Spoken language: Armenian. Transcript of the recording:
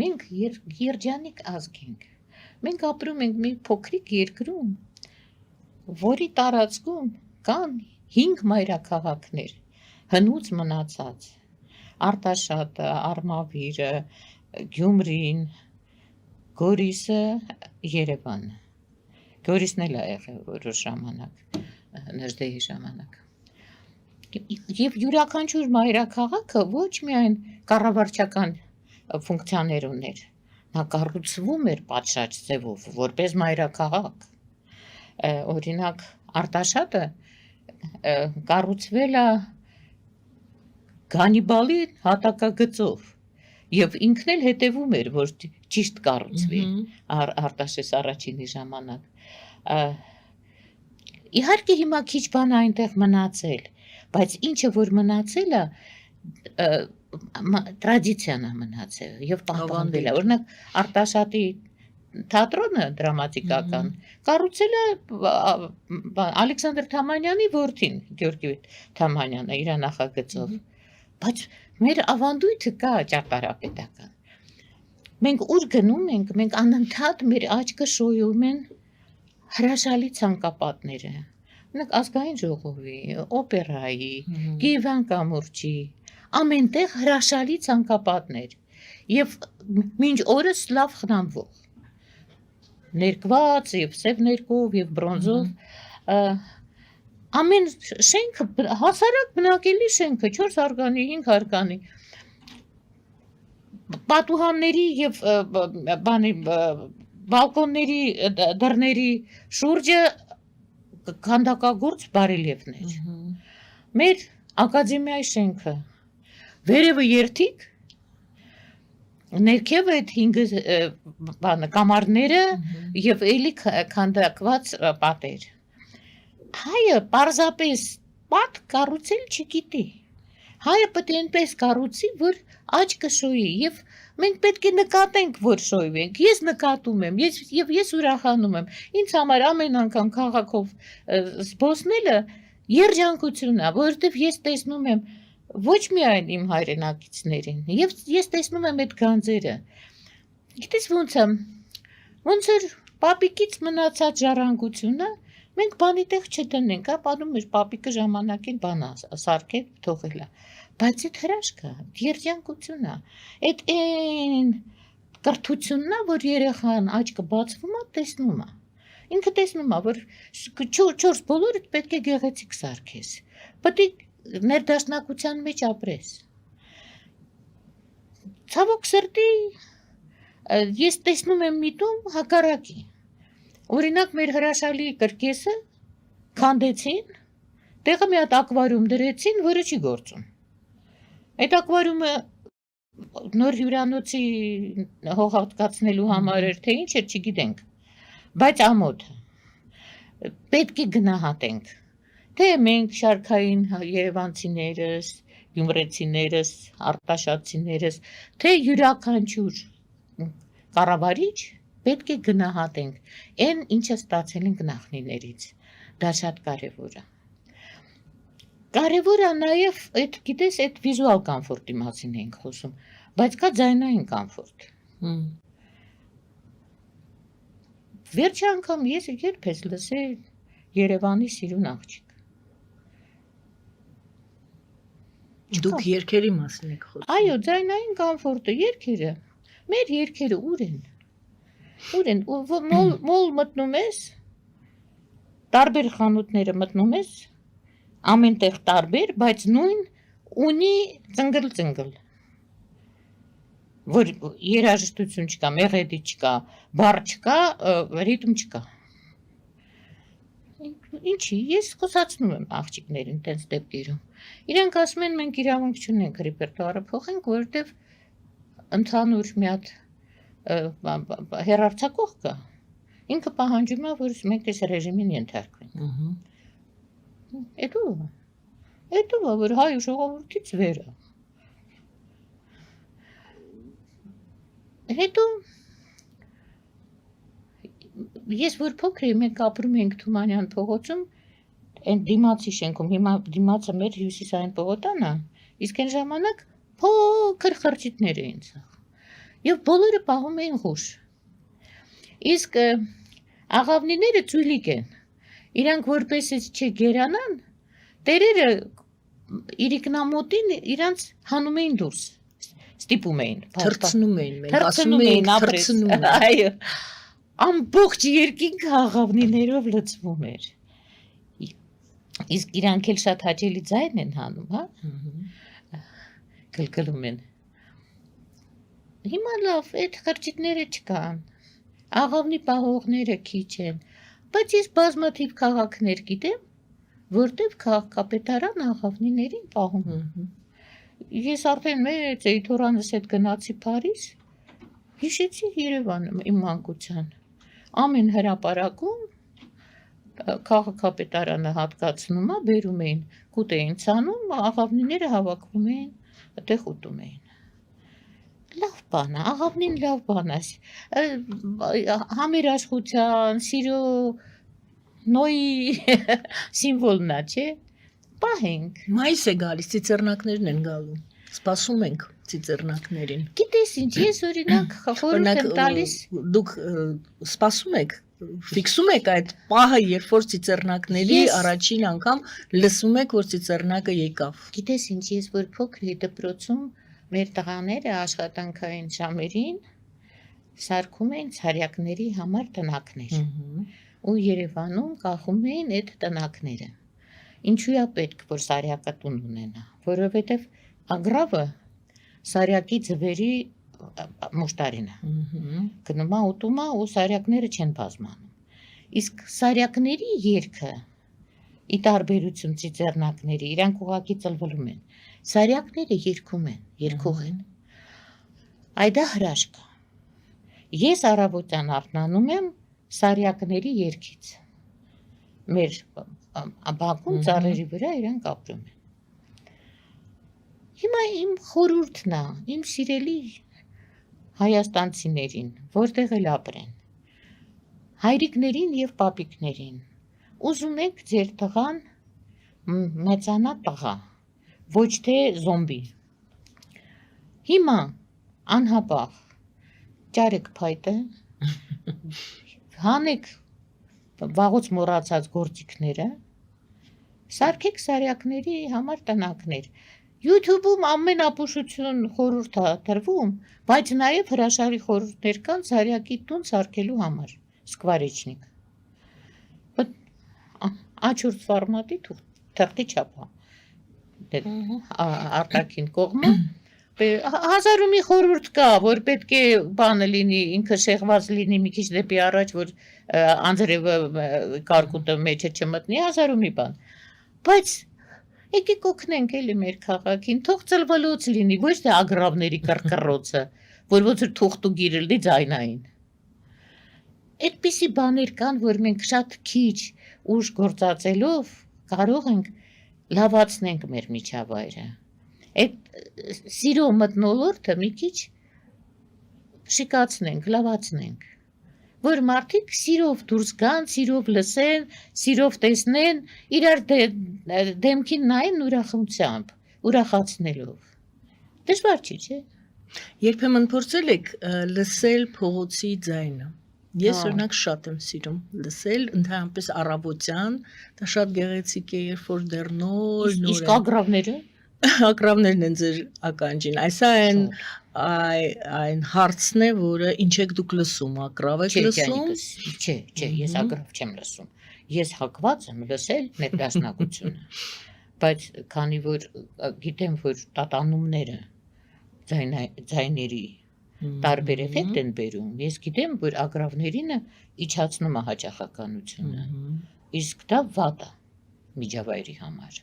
Մենք երջանիկ ազգ ենք։ Մենք ապրում ենք մի փոքրիկ երկրում, որի տարածքում կան 5 մայրաքաղաքներ, հնուց մնացած, Արտաշատը, Արմավիրը, Գյումրին, Գորիսը, Երևանը։ Գորիսն էլ ա եղել որոշ ժամանակ, Նժդեհի ժամանակ։ Եվ յուրաքանչյուր մայրաքաղաքը ոչ միայն կառավարչական ֆունկցիաներ ուներ, նա կառուցվում էր պատշաճ ձևով, որպես մայրաքաղաք։ Օրինակ, Արտաշատը կառուցվել է Գանիբալի հատակագծով եւ ինքն էլ հետևում էր, որ ճիշտ կառուցվի Արտաշես առաջինի ժամանակ։ Իհարկե հիմա քիչ բան այնտեղ մնացել, բայց ինչը որ մնացել է, տրադիցիան է մնացել եւ պահպանվել է։ Օրինակ Արտաշատի թատրոնը դրամատիկական կառուցել է Ալեքսանդր Թամանյանի որդին, Գյորգի Թամանյանը իր նախագծով։ Բայց մեր ավանդույթը կա ճարտարապետական։ Մենք ուր գնում ենք, մենք անընդհատ մեր աչքը շոյում են հրաշալի ցանկապատները։ Օրինակ ազգային ժողովի, օպերայի, Կիևյան կամուրջի, ամենտեղ հրաշալի ցանկապատներ եւ մինչ օրս լավ խնամվող։ Ներկված եւ սև ներկով եւ բրոնզով ամեն շենքը հասարակ բնակելի շենքը 4 հարկանի, 5 հարկանի պատուհանների եւ բալկոնների դռների շուրջը քանդակագործ բարելիևներ։ Մեր ակադեմիայի շենքը վերևը երթիկ, ներքևը այդ 5 կամարները եւ էլի քանդակված պատեր։ Հայը պարզապես պատ կառուցել չգիտի։ Հայը պետք է այնպես կառուցի, որ աչքը շոյի եւ մենք պետք է նկատենք, որ շոյվենք։ Ես նկատում եմ, ես ուրախանում եմ։ Ինձ համար ամեն անգամ քաղաքով զբոսնելը երջանկություն է, որովհետեւ ես տեսնում եմ ոչ միայն իմ հայրենակիցներին, եւ ես տեսնում եմ այդ գանձերը։ Գիտես ոնց էր պապիկից մնացած ժառանգությունը, մենք բանի տեղ չդնենք, ապանում էր պապիկը ժամանակին բան սարքել, թողել է։ Բայց այդ հրաշքը, երջանկությունն է, այդ այն կրթությունն է, որ երեխան աչքը բացվում է, տեսնում է։ Ինքը տեսնում է, որ 4 բոլորդ պետք է գեղեցիկ սարքես։ Պետք է ներդաշնակության մեջ ապրես։ Ցավոք սրտի ես տեսնում եմ միտում հակառակի։ Օրինակ մեր հրաշալի կրկեսը քանդեցին, տեղը մի հատ ակվարիում դրեցին, որը չի գործում։ Այդ ակվարիումը նոր հյուրանոցի հողատկացնելու համար էր, թե ինչ էր, չգիտենք, բայց ամոթ պետք է գնահատենք, թե մենք շարքային երևանցիներս, գյումրեցիներս, արտաշատցիներս, թե յուրաքանչյուր կառավարիչ պետք է գնահատենք այն, ինչը ստացել ենք նախնիներից, դա շատ կարևոր է։ Կարևոր է նաև այդ, գիտես, այդ վիզուալ կոմֆորտի մասին ենք խոսում, բայց կա ձայնային կոմֆորտ։ Վերջի անգամ ես երբ ես լսել Երևանի սիրուն աղջիկ։ Դուք երգերի մասին եք խոսում։ Այո, ձայնային կոմֆորտը, երգերը, մեր երգերը ուր են։ Ուր են, մոլ մտնում ես, տարբեր խանութները մտնում ես, ամենտեղ տարբեր, բայց նույն ունի ծնգլ, որ երաժշտություն չկա, մեղեդի չկա, բառ չկա, ռիթմ չկա։ Ինչի, ես խոսացնում եմ աղջիկներին տենց դեպքերում։ Իրենք ասում են, մենք իրավունք չունենք ռեպերտուարը փոխենք, որովհետև ընդհանուր մի հատ հեռարձակող կա, ինքը պահանջում է, որ մենք այս ռեժիմին ենթարկվենք։ Էդու է, որ հայ ժողովրդից վեր է։ Հետո ես որ փոքր եմ, մենք ապրում ենք Թումանյան փողոցում, այն դիմացի շենքում, հիմա դիմացը մեր հյուսիսային պողոտան է, իսկ այն ժամանակ փոքր խրճիթներ էին սաղ։ Եվ բոլորը պահում էին հուշ։ Իսկ աղավնիները ծույլիկ են։ Իրանք որպես չգերանան, տերերը իրիկնամոտին իրանց հանում էին դուրս, ստիպում էին, Թրցնում էին, մենք ասում թրցնում էինք էին ապրես, թրցնում են։ այո, ամբողջ երկինքը աղավնիներով լցվում էր։ Իսկ իրանք էլ շատ հաճելի ձայն են հանում, հա, գլգլում են։ Հիմա լավ, այդ խրճիթները չկան, աղավնի պահողները քիչ են, բայց ես բազմաթիվ քաղաքներ գիտեմ, որտեղ քաղաքապետարան աղավնիներին պահում են։ Ես արդեն մեծ էի թորանս հետ գնացի Փարիզ, հիշեցի Երևանը իմ մանկության։ Ամեն հրապարակում քաղաքապետարանը հատկացնում է, բերում էին, կուտ էին ցանում, աղավնիները հավաքվում էին, այդտեղ ուտում էին։ Լավ բան է, աղավնին լավ բան է, համերաշխության, սիրո, նոյի սիմվոլն է, չէ, պահենք։ Մայիս է գալիս, ծիծեռնակներն են գալու, սպասում ենք ծիծեռնակներին։ Գիտես ինչ, ես օրինակ խորհուրդ եմ տալիս։ Դուք սպասում եք, ֆիքսում եք այդ պահը, երբ որ ծիծեռնակների առաջին անգամ լսում եք, որ ծիծեռնակը եկավ։ Գիտես ինչ, ես որ փոքր էի դպրոցում, մեր տղաները աշխատանքային ժամերին սարքում էին ցարյակների համար տնակներ։ Ու Երևանում կախում էին այդ տնակները։ Ինչու է պետք, որ սարյակը տուն ունենա, որովհետև ագրավը սարյակի ձվերի մուշտարին է։ Գնում է ուտում է ու սարյակները չեն բազմանում։ Իսկ սարյակների երգը ի տարբերություն ծիծեռնակների, իրանք ուղղակի ծլվլում են։ Սարյակները երգում են, երգող են։ Այդա հրաշք է։ Ես առավոտյան արթնանում եմ սարյակների երգից։ Մեր բակում ծառերի վրա իրանք ապրում են։ Հիմա իմ խորհուրդն է, իմ սիրելի հայաստանցիներին, որտեղ էլ ապրեն, հայրիկներին և պապիկներին, ուզում եք ձեր տղան մեծանա տղա, ոչ թե զոմբի։ Հիմա անհապաղ ճարեք փայտը, հանեք վաղուց մոռացած գործիքները, սարքեք սարյակների համար տնակներ։ YouTube-ում ամեն ապուշություն խորհուրդ է տրվում, բայց նաև հրաշալի խորհուրդներ կան սարյակի տուն սարքելու համար, սկվարեչնիկ։ Աչուրդ ֆորմատի թղթի չափա, արտաքին կողմը, հազար ու մի խորհուրդ կա, որ պետք է բանը լինի, ինքը շեղված լինի մի քիչ դեպի առաջ, որ անձրևը կարկուտը մեջը չմտնի, հազար ու մի բան, բայց եկեք օգնենք էլի մեր քաղաքին, թող ծլվալոց լինի, ոչ թե ագրավների կռկռոցը, որ ոնց որ թուղթ ու գիրը լինի ձայնային։ Այդպիսի բաներ կան, որ մենք շատ քիչ ուժ գործածելով կարող ենք լավացնենք մեր միջավայրը։ Այդ սիրո մթնոլորտը մի քիչ շիկացնենք, լավացնենք, որ մարդիկ սիրով դուրս գան, սիրով լսեն, սիրով տեսնեն, իրար դեմքին նայեն ուրախությամբ, ուրախացնելով։ Դժվար չի, չէ՞։ Երբեմն փորձել եք լսել փողոցի ձայնը։ Ես օրինակ շատ եմ սիրում լսել, ընդհանրապես առավոտյան, դա շատ գեղեցիկ է, երբ որ դեռ նոր Իսկ ագրավները ակրավներն են ձեր ականջին, այսա այն հարցն է, որը ինչ եք դուք լսում, ակրավ եք լսում։ Չէ, ես ակրավ չեմ լսում, ես հակված եմ լսել ներդաշնակությունը, բայց քանի որ գիտեմ, որ տատանումները ձայների տարբեր էֆեկտ են բերում, ես գիտեմ, որ ակրավներինը իջացնում է հաճախականությունը, իսկ դա վատ է միջավայրի համար։